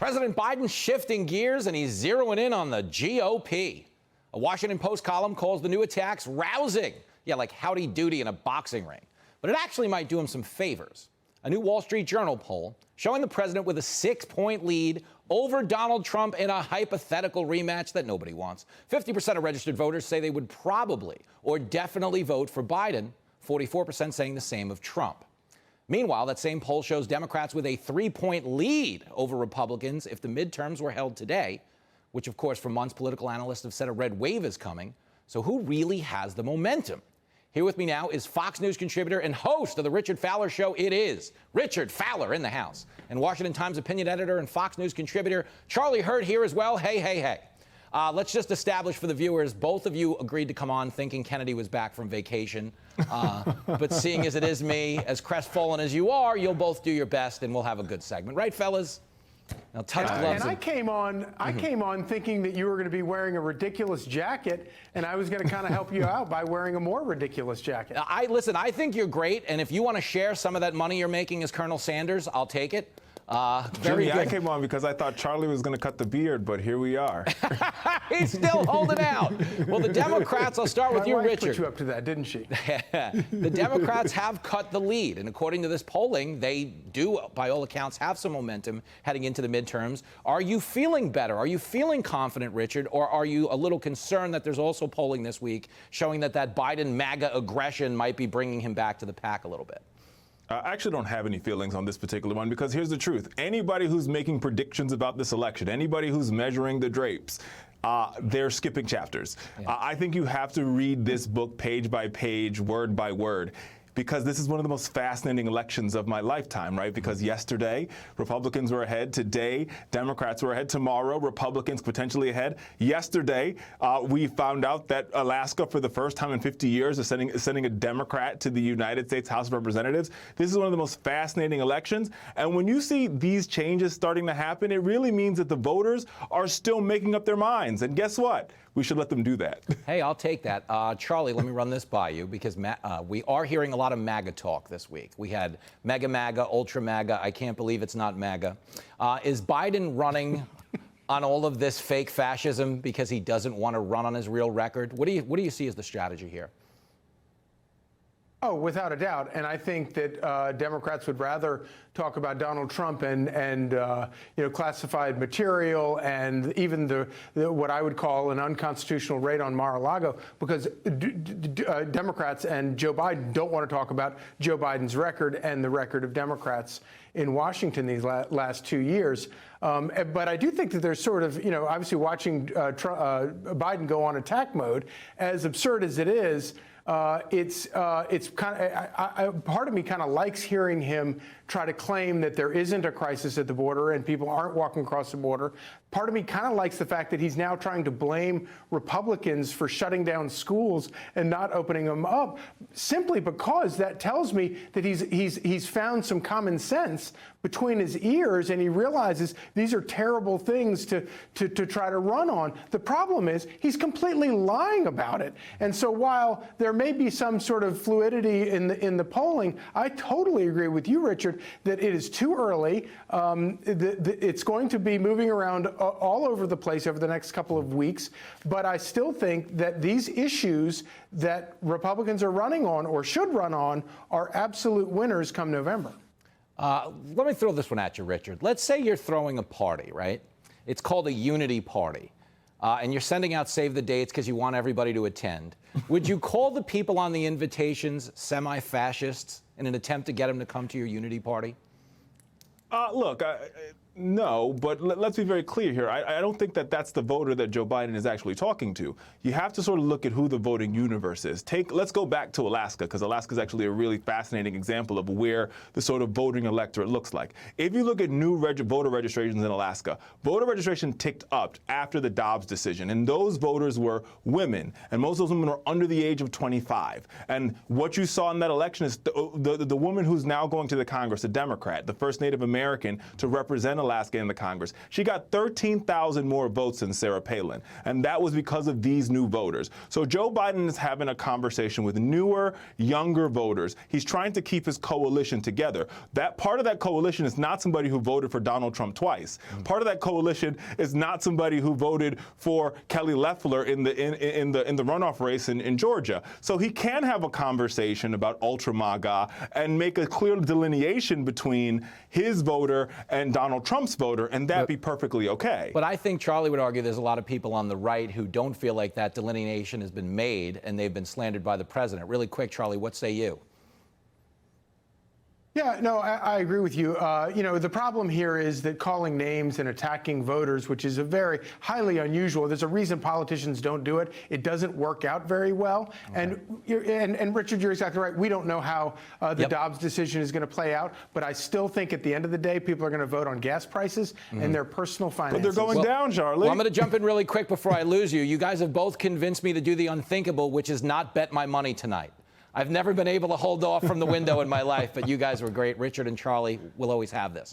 President Biden shifting gears, and he's zeroing in on the GOP. A Washington Post column calls the new attacks rousing. Yeah, like howdy doody in a boxing ring. But it actually might do him some favors. A new Wall Street Journal poll showing the president with a 6-point lead over Donald Trump in a hypothetical rematch that nobody wants. 50% of registered voters say they would probably or definitely vote for Biden, 44% saying the same of Trump. Meanwhile, that same poll shows Democrats with a 3-point lead over Republicans if the midterms were held today, which, of course, for months, political analysts have said a red wave is coming. So who really has the momentum? Here with me now is Fox News contributor and host of the Richard Fowler Show. It is Richard Fowler in the house. And Washington Times opinion editor and Fox News contributor Charlie Hurd here as well. Hey, hey, hey. Let's just establish for the viewers, both of you agreed to come on thinking Kennedy was back from vacation. But seeing as it is me, as crestfallen as you are, you'll both do your best and we'll have a good segment. Right, fellas? Now, touch gloves. And I came on thinking that you were going to be wearing a ridiculous jacket, and I was going to kind of help you out by wearing a more ridiculous jacket. Listen, I think you're great, and if you want to share some of that money you're making as Colonel Sanders, I'll take it. Jimmy, I came on because I thought Charlie was going to cut the beard, but here we are. He's still holding out. Well, the Democrats, I'll start with you, Richard. My wife put you up to that, didn't she? The Democrats have cut the lead, and according to this polling, they do, by all accounts, have some momentum heading into the midterms. Are you feeling better? Are you feeling confident, Richard, or are you a little concerned that there's also polling this week showing that Biden MAGA aggression might be bringing him back to the pack a little bit? I actually don't have any feelings on this particular one because here's the truth. Anybody who's making predictions about this election, anybody who's measuring the drapes, they're skipping chapters. Yeah. I think you have to read this book page by page, word by word, because this is one of the most fascinating elections of my lifetime, right? Because yesterday, Republicans were ahead. Today, Democrats were ahead. Tomorrow, Republicans potentially ahead. Yesterday, we found out that Alaska, for the first time in 50 years, is sending a Democrat to the United States House of Representatives. This is one of the most fascinating elections. And when you see these changes starting to happen, it really means that the voters are still making up their minds. And guess what? We should let them do that. Hey, I'll take that. Charlie, let me run this by you because we are hearing a lot of MAGA talk this week. We had mega MAGA, ultra MAGA. I can't believe it's not MAGA. Is Biden running on all of this fake fascism because he doesn't want to run on his real record? What do you see as the strategy here? Oh, without a doubt. And I think that Democrats would rather talk about Donald Trump and classified material and even the what I would call an unconstitutional raid on Mar-a-Lago, because Democrats and Joe Biden don't want to talk about Joe Biden's record and the record of Democrats in Washington these last 2 years. But I do think that there's sort of, obviously watching Biden go on attack mode, as absurd as it is, it's kind of, part of me kind of likes hearing him try to claim that there isn't a crisis at the border and people aren't walking across the border. Part of me kind of likes the fact that he's now trying to blame Republicans for shutting down schools and not opening them up, simply because that tells me that he's found some common sense between his ears and he realizes these are terrible things to try to run on. The problem is he's completely lying about it. And so while there may be some sort of fluidity in the polling, I totally agree with you, Richard, that it is too early. It's going to be moving around all over the place over the next couple of weeks. But I still think that these issues that Republicans are running on or should run on are absolute winners come November. Let me throw this one at you, Richard. Let's say you're throwing a party, right? It's called a unity party. And you're sending out save the dates because you want everybody to attend. Would you call the people on the invitations semi-fascists in an attempt to get them to come to your unity party? Look, no, but let's be very clear here. I don't think that that's the voter that Joe Biden is actually talking to. You have to sort of look at who the voting universe is. Let's go back to Alaska, because Alaska is actually a really fascinating example of where the sort of voting electorate looks like. If you look at new voter registrations in Alaska, voter registration ticked up after the Dobbs decision, and those voters were women, and most of those women were under the age of 25. And what you saw in that election is the woman who's now going to the Congress, a Democrat, the first Native American to represent the last game in the Congress. She got 13,000 more votes than Sarah Palin, and that was because of these new voters. So Joe Biden is having a conversation with newer, younger voters. He's trying to keep his coalition together. That part of that coalition is not somebody who voted for Donald Trump twice. Part of that coalition is not somebody who voted for Kelly Loeffler in the runoff race in Georgia. So he can have a conversation about ultra MAGA and make a clear delineation between his voter and Donald Trump's voter, and that'd be perfectly okay. But I think Charlie would argue there's a lot of people on the right who don't feel like that delineation has been made and they've been slandered by the president. Really quick, Charlie, what say you? Yeah, no, I agree with you. The problem here is that calling names and attacking voters, which is a very highly unusual. There's a reason politicians don't do it. It doesn't work out very well. Okay. And Richard, you're exactly right. We don't know how the Dobbs decision is going to play out, but I still think at the end of the day, people are going to vote on gas prices and their personal finances. But they're going down, Charlie. Well, I'm going to jump in really quick before I lose you. You guys have both convinced me to do the unthinkable, which is not bet my money tonight. I've never been able to hold off from the window in my life, but you guys were great. Richard and Charlie will always have this.